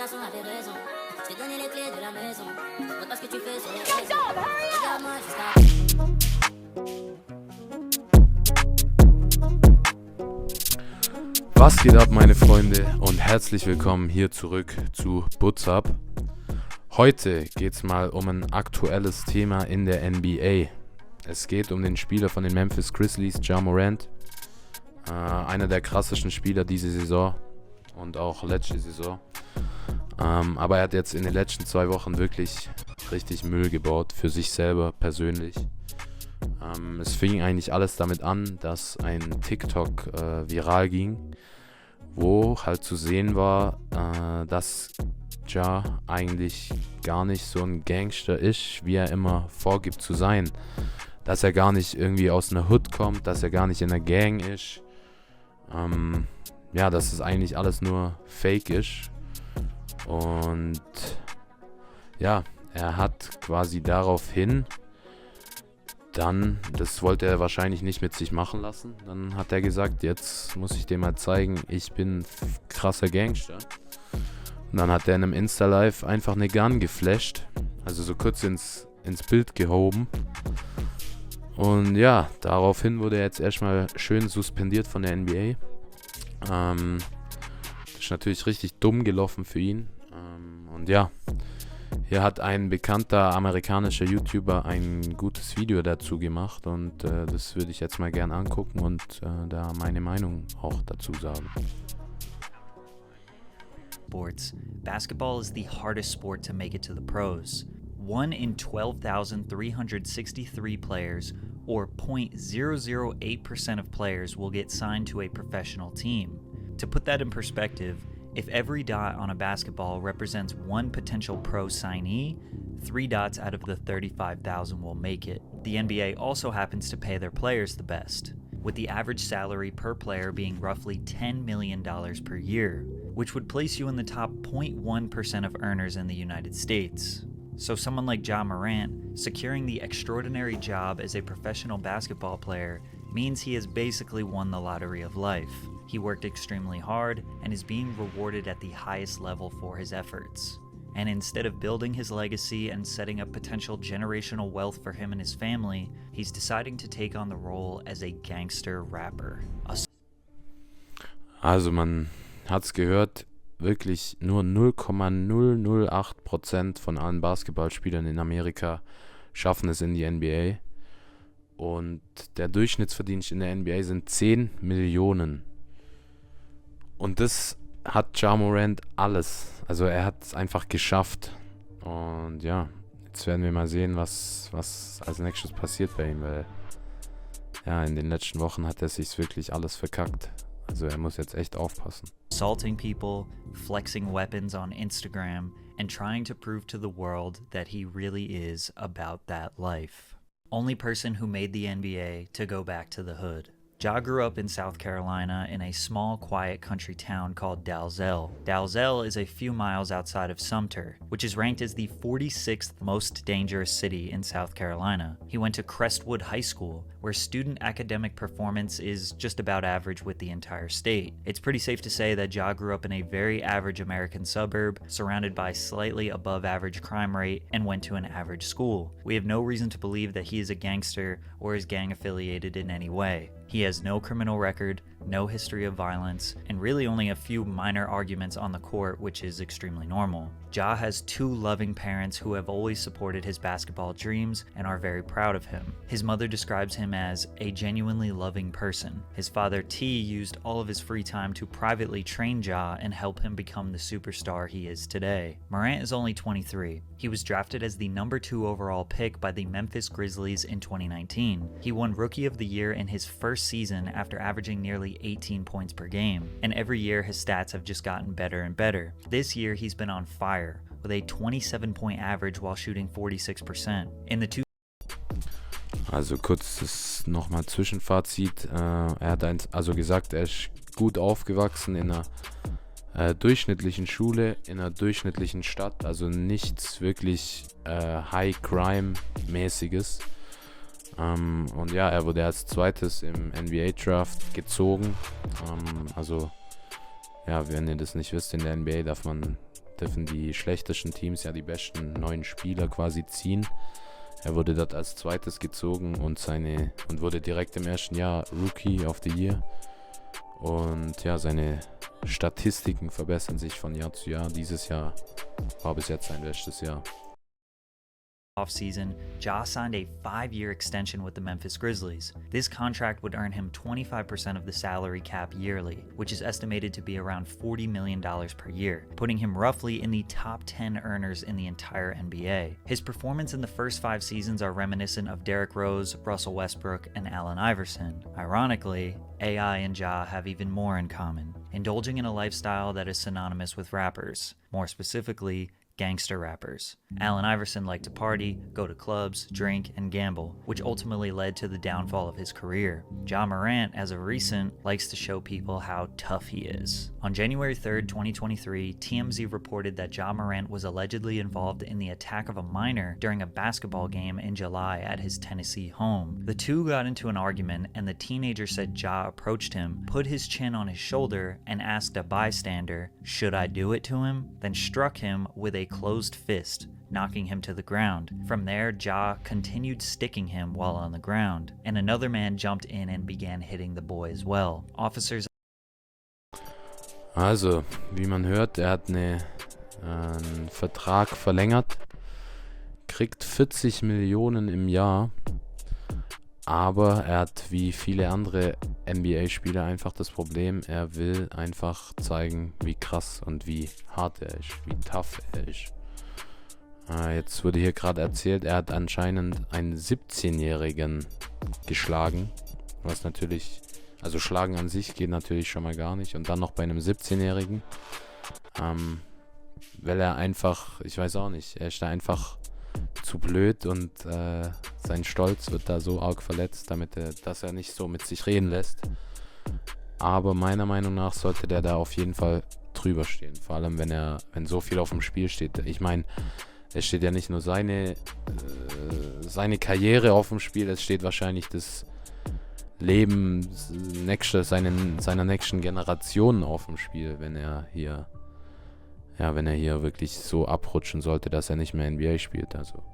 imagination avait raison. Je t'ai donné les clés de la maison. Vois pas ce que tu fais sur les réseaux. Regarde-moi jusqu'à... Was geht ab, meine Freunde, und herzlich willkommen hier zurück zu Butz. Heute geht es mal um ein aktuelles Thema in der NBA. Es geht um den Spieler von den Memphis Grizzlies, Ja Morant. Einer der krassesten Spieler diese Saison und auch letzte Saison. Aber er hat jetzt in den letzten 2 Wochen wirklich richtig Müll gebaut für sich selber persönlich. Es fing eigentlich alles damit an, dass ein TikTok viral ging, wo halt zu sehen war, dass Ja eigentlich gar nicht so ein Gangster ist, wie er immer vorgibt zu sein. Dass er gar nicht irgendwie aus einer Hood kommt, dass er gar nicht in einer Gang ist. Dass es eigentlich alles nur Fake ist. Und ja, er hat quasi daraufhin dann, das wollte er wahrscheinlich nicht mit sich machen lassen, dann hat er gesagt, jetzt muss ich dem mal zeigen, ich bin krasser Gangster. Und dann hat er in einem Insta-Live einfach eine Gun geflasht, also so kurz ins Bild gehoben. Und ja, daraufhin wurde er jetzt erstmal schön suspendiert von der NBA. Das ist natürlich richtig dumm gelaufen für ihn. Und ja, hier hat ein bekannter amerikanischer YouTuber ein gutes Video dazu gemacht und das würde ich jetzt mal gern angucken und da meine Meinung auch dazu sagen. Sports, basketball is the hardest sport to make it to the pros. 1 in 12,363 players, or 0.008% of players, will get signed to a professional team. To put that in perspective, if every dot on a basketball represents one potential pro signee, 3 dots out of the 35,000 will make it. The NBA also happens to pay their players the best, with the average salary per player being roughly $10 million per year, which would place you in the top 0.1% of earners in the United States. So someone like Ja Morant securing the extraordinary job as a professional basketball player means he has basically won the lottery of life. He worked extremely hard and is being rewarded at the highest level for his efforts. And instead of building his legacy and setting up potential generational wealth for him and his family, he's deciding to take on the role as a gangster rapper. Also man hat's gehört, wirklich nur 0,008% von allen Basketballspielern in Amerika schaffen es in die NBA. Und der Durchschnittsverdienst in der NBA sind 10 Millionen. Und das hat Ja Morant alles. Also er hat es einfach geschafft. Und ja, jetzt werden wir mal sehen, was als nächstes passiert bei ihm. Weil ja, in den letzten Wochen hat er sich wirklich alles verkackt. Also er muss jetzt echt aufpassen. Assaulting people, flexing weapons on Instagram, and trying to prove to the world that he really is about that life. Only person who made the NBA to go back to the hood. Ja grew up in South Carolina in a small, quiet country town called Dalzell. Dalzell is a few miles outside of Sumter, which is ranked as the 46th most dangerous city in South Carolina. He went to Crestwood High School, where student academic performance is just about average with the entire state. It's pretty safe to say that Ja grew up in a very average American suburb, surrounded by slightly above average crime rate, and went to an average school. We have no reason to believe that he is a gangster or is gang affiliated in any way. He has no criminal record, no history of violence, and really only a few minor arguments on the court, which is extremely normal. Ja has 2 loving parents who have always supported his basketball dreams and are very proud of him. His mother describes him as a genuinely loving person. His father T used all of his free time to privately train Ja and help him become the superstar he is today. Morant is only 23. He was drafted as the number 2 overall pick by the Memphis Grizzlies in 2019. He won Rookie of the Year in his first season after averaging nearly 18 points per game, and every year his stats have just gotten better and better. This year he's been on fire, with a 27-point average while shooting 46%. In the Also kurzes nochmal Zwischenfazit. Er hat also gesagt, er ist gut aufgewachsen in einer durchschnittlichen Schule, in einer durchschnittlichen Stadt, also nichts wirklich High-Crime-mäßiges. Und ja, er wurde als zweites im NBA-Draft gezogen. Also, ja, wenn ihr das nicht wisst, in der NBA darf man dürfen die schlechtesten Teams ja die besten neuen Spieler quasi ziehen. Er wurde dort als zweites gezogen und wurde direkt im ersten Jahr Rookie of the Year. Und ja, seine Statistiken verbessern sich von Jahr zu Jahr. Dieses Jahr war bis jetzt sein bestes Jahr. Offseason, Ja signed a 5-year extension with the Memphis Grizzlies. This contract would earn him 25% of the salary cap yearly, which is estimated to be around $40 million per year, putting him roughly in the top 10 earners in the entire NBA. His performance in the first 5 seasons are reminiscent of Derrick Rose, Russell Westbrook, and Allen Iverson. Ironically, AI and Ja have even more in common, indulging in a lifestyle that is synonymous with rappers, more specifically, gangster rappers. Allen Iverson liked to party, go to clubs, drink, and gamble, which ultimately led to the downfall of his career. Ja Morant, as of recent, likes to show people how tough he is. On January 3rd, 2023, TMZ reported that Ja Morant was allegedly involved in the attack of a minor during a basketball game in July at his Tennessee home. The two got into an argument, and the teenager said Ja approached him, put his chin on his shoulder, and asked a bystander, "Should I do it to him?" Then struck him with a closed fist, knocking him to the ground. From there, Ja continued sticking him while on the ground, and another man jumped in and began hitting the boy as well. Officers. Also, wie man hört, er hat einen Vertrag verlängert, kriegt 40 Millionen im Jahr, aber er hat wie viele andere NBA-Spieler einfach das Problem, er will einfach zeigen, wie krass und wie hart er ist, wie tough er ist. Jetzt wurde hier gerade erzählt, er hat anscheinend einen 17-Jährigen geschlagen, was natürlich, also schlagen an sich geht natürlich schon mal gar nicht und dann noch bei einem 17-Jährigen, weil er einfach, ich weiß auch nicht, er ist da einfach zu blöd und sein Stolz wird da so arg verletzt, dass er nicht so mit sich reden lässt. Aber meiner Meinung nach sollte der da auf jeden Fall drüber stehen, vor allem wenn so viel auf dem Spiel steht. Ich meine, es steht ja nicht nur seine Karriere auf dem Spiel, es steht wahrscheinlich das Leben seiner nächsten Generation auf dem Spiel, wenn er hier wirklich so abrutschen sollte, dass er nicht mehr NBA spielt. Also,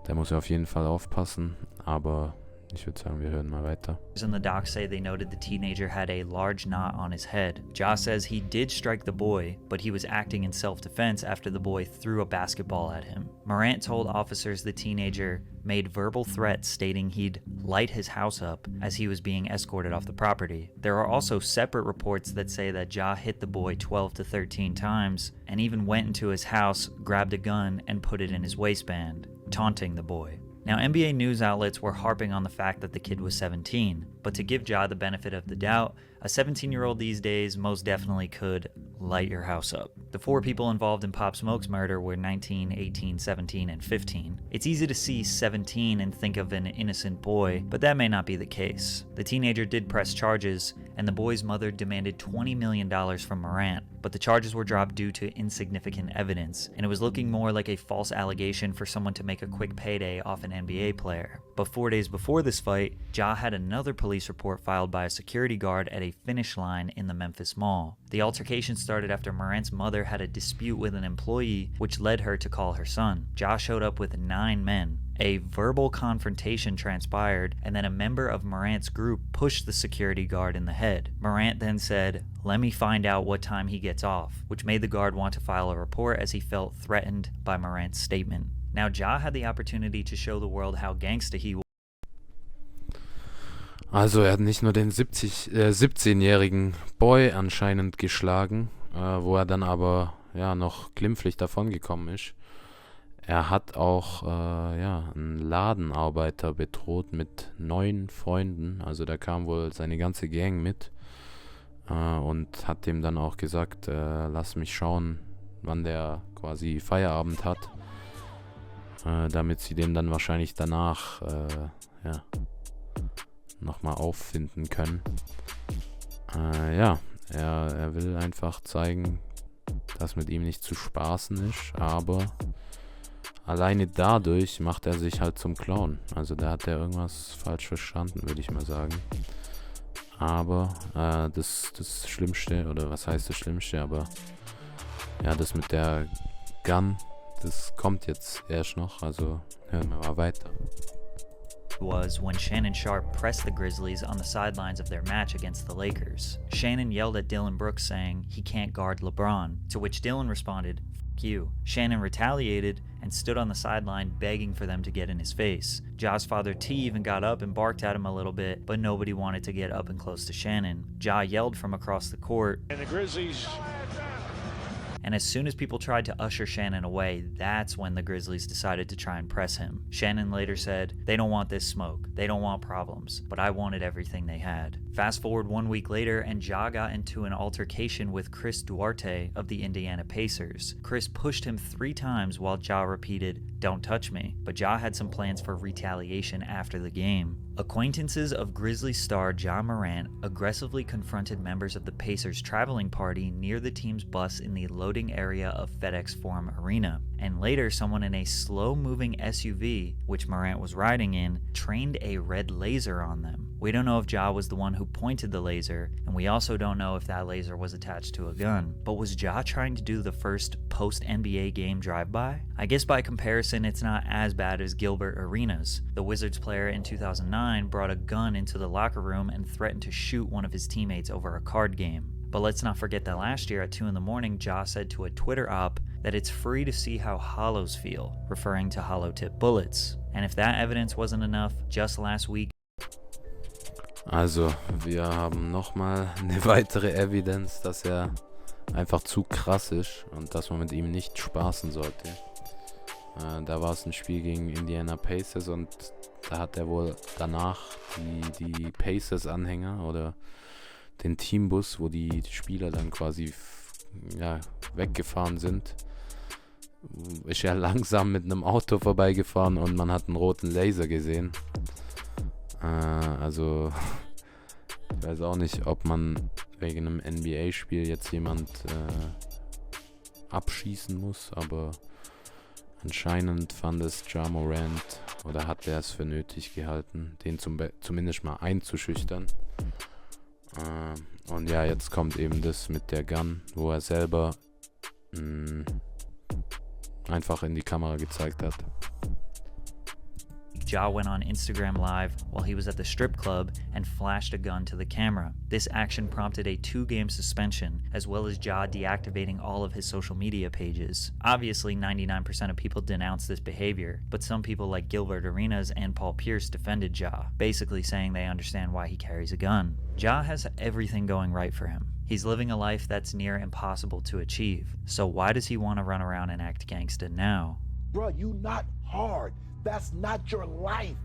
da muss er auf jeden Fall aufpassen, aber ich würde sagen, wir hören mal weiter. In the doc say they noted the teenager had a large knot on his head. Ja says he did strike the boy, but he was acting in self-defense after the boy threw a basketball at him. Morant told officers the teenager made verbal threats stating he'd light his house up as he was being escorted off the property. There are also separate reports that say that Ja hit the boy 12 to 13 times and even went into his house, grabbed a gun, and put it in his waistband, taunting the boy. Now, NBA news outlets were harping on the fact that the kid was 17, but to give Ja the benefit of the doubt, a 17-year-old these days most definitely could light your house up. The 4 people involved in Pop Smoke's murder were 19, 18, 17, and 15. It's easy to see 17 and think of an innocent boy, but that may not be the case. The teenager did press charges, and the boy's mother demanded $20 million from Morant, but the charges were dropped due to insignificant evidence, and it was looking more like a false allegation for someone to make a quick payday off an NBA player. But 4 days before this fight, Ja had another police report filed by a security guard at a finish line in the Memphis Mall. The altercation started after Morant's mother had a dispute with an employee, which led her to call her son. Ja showed up with 9 men. A verbal confrontation transpired, and then a member of Morant's group pushed the security guard in the head. Morant then said, "Let me find out what time he gets off," which made the guard want to file a report as he felt threatened by Morant's statement. Now, Ja had the opportunity to show the world how gangsta he was. Also er hat nicht nur den 17-jährigen Boy anscheinend geschlagen, wo er dann aber noch glimpflich davon gekommen ist. Er hat auch einen Ladenarbeiter bedroht mit 9 Freunden, also da kam wohl seine ganze Gang mit und hat dem dann auch gesagt, lass mich schauen, wann der quasi Feierabend hat, damit sie den dann wahrscheinlich danach nochmal auffinden können. Er will einfach zeigen, dass mit ihm nicht zu spaßen ist, aber alleine dadurch macht er sich halt zum Clown. Also da hat er irgendwas falsch verstanden, würde ich mal sagen. Aber das Schlimmste, oder was heißt das Schlimmste, aber Ja, das mit der Gun, das kommt jetzt erst noch, also hören wir mal weiter. Was when Shannon Sharpe pressed the Grizzlies on the sidelines of their match against the Lakers. Shannon yelled at Dylan Brooks saying he can't guard LeBron, to which Dylan responded, "F you." Shannon retaliated and stood on the sideline begging for them to get in his face. Ja's father T even got up and barked at him a little bit, but nobody wanted to get up and close to Shannon. Ja yelled from across the court, And the Grizzlies. and as soon as people tried to usher Shannon away, that's when the Grizzlies decided to try and press him. Shannon later said, "They don't want this smoke, they don't want problems, but I wanted everything they had." Fast forward 1 week later, and Ja got into an altercation with Chris Duarte of the Indiana Pacers. Chris pushed him 3 times while Ja repeated, "Don't touch me," but Ja had some plans for retaliation after the game. Acquaintances of Grizzlies star Ja Morant aggressively confronted members of the Pacers' traveling party near the team's bus in the loading area of FedEx Forum Arena, and later someone in a slow-moving SUV, which Morant was riding in, trained a red laser on them. We don't know if Ja was the one who pointed the laser, and we also don't know if that laser was attached to a gun. But was Ja trying to do the first post-NBA game drive-by? I guess by comparison, it's not as bad as Gilbert Arenas. The Wizards player in 2009 brought a gun into the locker room and threatened to shoot one of his teammates over a card game. But let's not forget that last year at 2 in the morning, Ja said to a Twitter op that it's free to see how hollows feel, referring to hollow-tip bullets. And if that evidence wasn't enough, just last week, Also, wir haben nochmal eine weitere Evidenz, dass er einfach zu krass ist und dass man mit ihm nicht spaßen sollte. Da war es ein Spiel gegen Indiana Pacers und da hat er wohl danach die Pacers-Anhänger oder den Teambus, wo die Spieler dann quasi weggefahren sind, ist er langsam mit einem Auto vorbeigefahren und man hat einen roten Laser gesehen. Also, ich weiß auch nicht, ob man wegen einem NBA-Spiel jetzt jemand abschießen muss, aber anscheinend fand es Ja Morant oder hat er es für nötig gehalten, den zumindest mal einzuschüchtern. Und ja, jetzt kommt eben das mit der Gun, wo er selber einfach in die Kamera gezeigt hat. Ja went on Instagram Live while he was at the strip club and flashed a gun to the camera. This action prompted a 2-game suspension, as well as Ja deactivating all of his social media pages. Obviously, 99% of people denounced this behavior, but some people like Gilbert Arenas and Paul Pierce defended Ja, basically saying they understand why he carries a gun. Ja has everything going right for him. He's living a life that's near impossible to achieve. So why does he want to run around and act gangsta now? Bro, you not hard. That's not your life.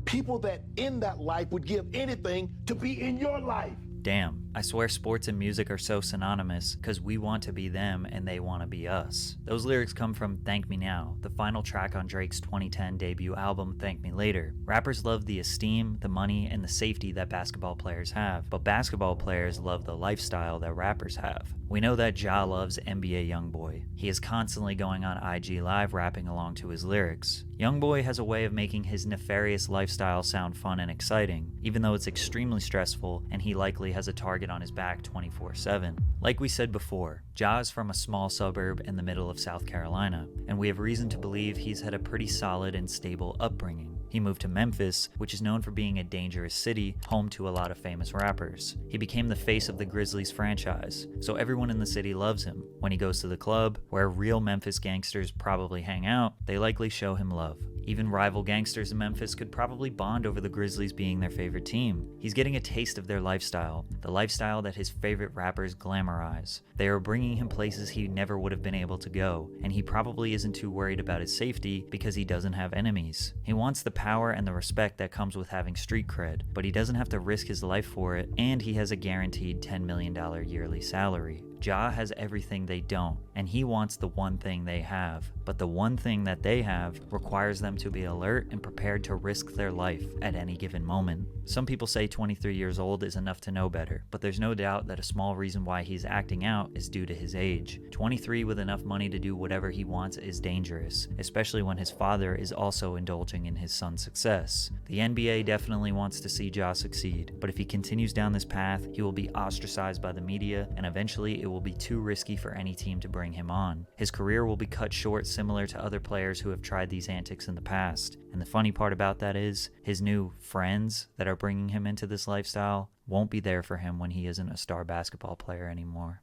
People that in that life would give anything to be in your life. Damn, I swear sports and music are so synonymous because we want to be them and they want to be us. Those lyrics come from Thank Me Now, the final track on Drake's 2010 debut album Thank Me Later. Rappers love the esteem, the money, and the safety that basketball players have, but basketball players love the lifestyle that rappers have. We know that Ja loves NBA Youngboy. He is constantly going on IG Live rapping along to his lyrics. Youngboy has a way of making his nefarious lifestyle sound fun and exciting, even though it's extremely stressful and he likely has a target on his back 24/7. Like we said before, Ja is from a small suburb in the middle of South Carolina, and we have reason to believe he's had a pretty solid and stable upbringing. He moved to Memphis, which is known for being a dangerous city, home to a lot of famous rappers. He became the face of the Grizzlies franchise, so everyone in the city loves him. When he goes to the club, where real Memphis gangsters probably hang out, they likely show him love. Even rival gangsters in Memphis could probably bond over the Grizzlies being their favorite team. He's getting a taste of their lifestyle, the lifestyle that his favorite rappers glamorize. They are bringing him places he never would have been able to go, and he probably isn't too worried about his safety because he doesn't have enemies. He wants the power and the respect that comes with having street cred, but he doesn't have to risk his life for it, and he has a guaranteed $10 million yearly salary. Ja has everything they don't, and he wants the one thing they have. But the one thing that they have requires them to be alert and prepared to risk their life at any given moment. Some people say 23 years old is enough to know better, but there's no doubt that a small reason why he's acting out is due to his age. 23 with enough money to do whatever he wants is dangerous, especially when his father is also indulging in his son's success. The NBA definitely wants to see Ja succeed, but if he continues down this path, he will be ostracized by the media, and eventually it it will be too risky for any team to bring him on. His career will be cut short similar to other players who have tried these antics in the past. And the funny part about that is, his new friends that are bringing him into this lifestyle won't be there for him when he isn't a star basketball player anymore.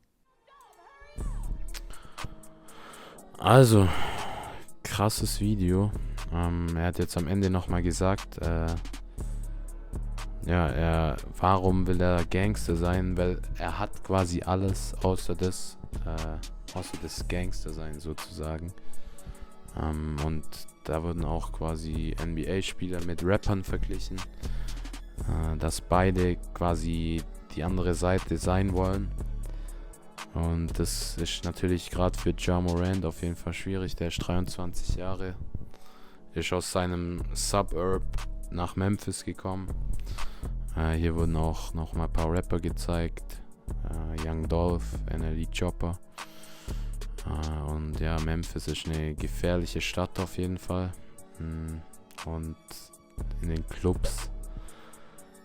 Also, krasses Video. Er hat jetzt am Ende nochmal gesagt, warum will er Gangster sein? Weil er hat quasi alles außer das Gangster sein sozusagen. Und da wurden auch quasi NBA-Spieler mit Rappern verglichen, dass beide quasi die andere Seite sein wollen. Und das ist natürlich gerade für Ja Morant auf jeden Fall schwierig. Der ist 23 Jahre, ist aus seinem Suburb nach Memphis gekommen. Hier wurden auch noch mal ein paar Rapper gezeigt. Young Dolph, NLE Chopper. Und ja, Memphis ist eine gefährliche Stadt auf jeden Fall. Und in den Clubs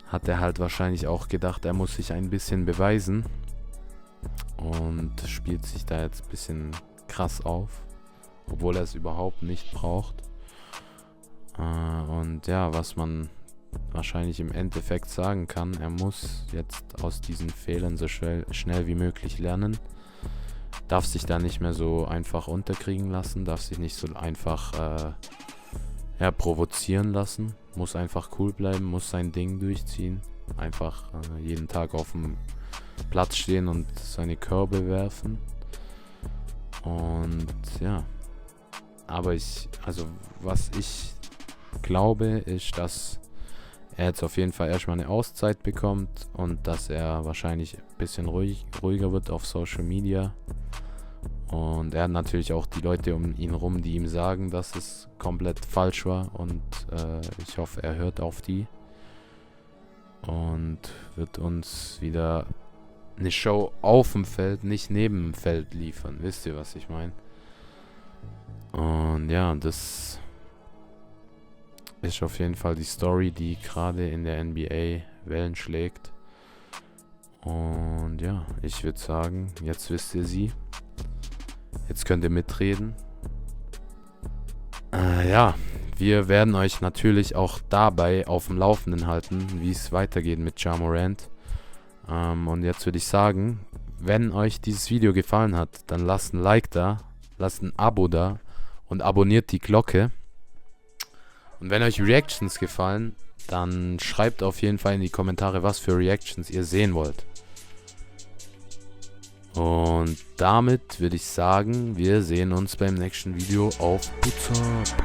hat er halt wahrscheinlich auch gedacht, er muss sich ein bisschen beweisen. Und spielt sich da jetzt ein bisschen krass auf, obwohl er es überhaupt nicht braucht. Und ja, was man wahrscheinlich im Endeffekt sagen kann, er muss jetzt aus diesen Fehlern so schnell wie möglich lernen. Darf sich da nicht mehr so einfach unterkriegen lassen, darf sich nicht so einfach provozieren lassen, muss einfach cool bleiben, muss sein Ding durchziehen, einfach jeden Tag auf dem Platz stehen und seine Körbe werfen. Und ja, aber was ich glaube, ist, dass er jetzt auf jeden Fall erstmal eine Auszeit bekommt und dass er wahrscheinlich ein bisschen ruhiger wird auf Social Media. Und er hat natürlich auch die Leute um ihn rum, die ihm sagen, dass es komplett falsch war. Und ich hoffe, er hört auf die und wird uns wieder eine Show auf dem Feld, nicht neben dem Feld liefern. Wisst ihr, was ich meine? Und ja, das ist auf jeden Fall die Story, die gerade in der NBA Wellen schlägt. Und ja, ich würde sagen, jetzt wisst ihr sie. Jetzt könnt ihr mitreden. Ja, wir werden euch natürlich auch dabei auf dem Laufenden halten, wie es weitergeht mit Ja Morant. Und jetzt würde ich sagen, wenn euch dieses Video gefallen hat, dann lasst ein Like da, lasst ein Abo da und abonniert die Glocke. Und wenn euch Reactions gefallen, dann schreibt auf jeden Fall in die Kommentare, was für Reactions ihr sehen wollt. Und damit würde ich sagen, wir sehen uns beim nächsten Video auf Butz.